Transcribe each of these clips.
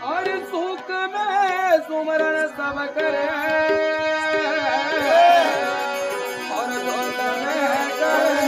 और सुख में सुमरन सब करे और दुख में करे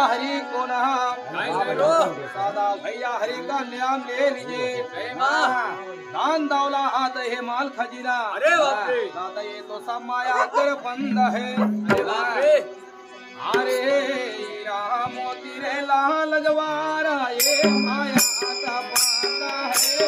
हरि को सादा भैया हरि का नाम ले लीजिए। दान दौला आता है माल खजीना। अरे दादा ये तो सब माया कर बंद है। अरे राम मोती रे लाल जवारा ये माया का बंद है।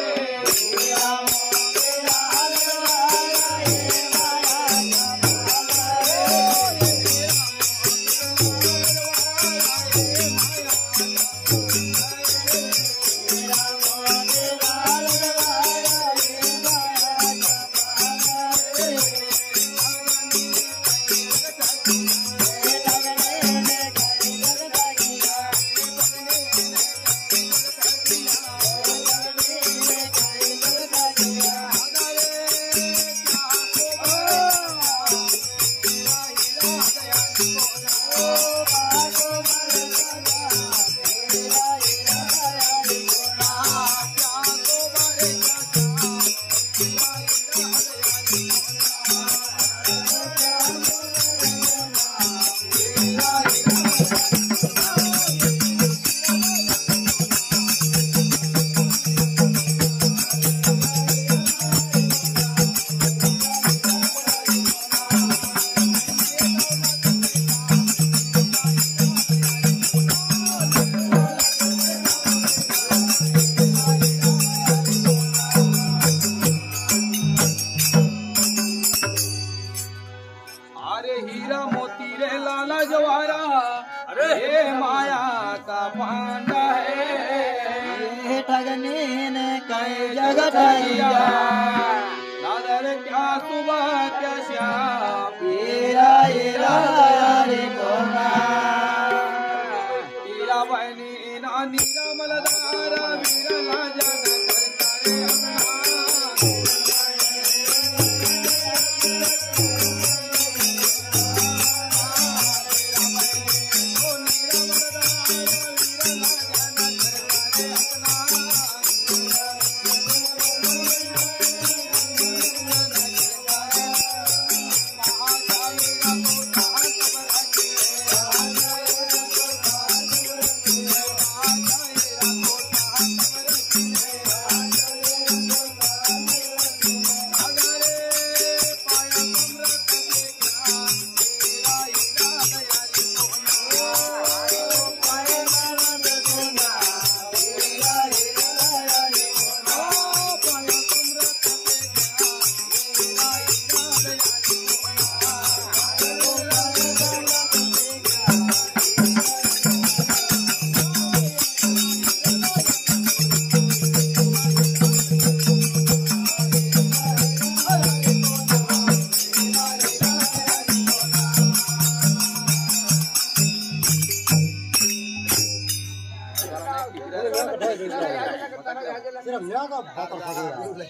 सिर्फ न्या का बात कर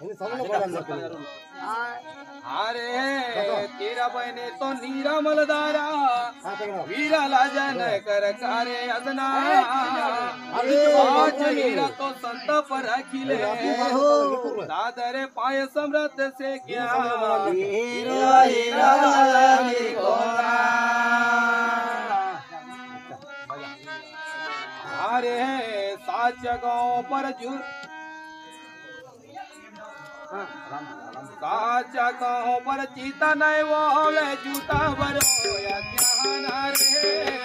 इन सामने बड़ा न अरे तेरा बहने तो नीरा मलदारा वीरा लाजन कर कार्य अदना आज हीरा तो संत पर अखिले दादरे पाय समृद्ध से क्या हीरा हीरा अरे साच गाँव पर जुर साचा कहो पर चीता नहीं वो जूता बरो या ज्ञान रे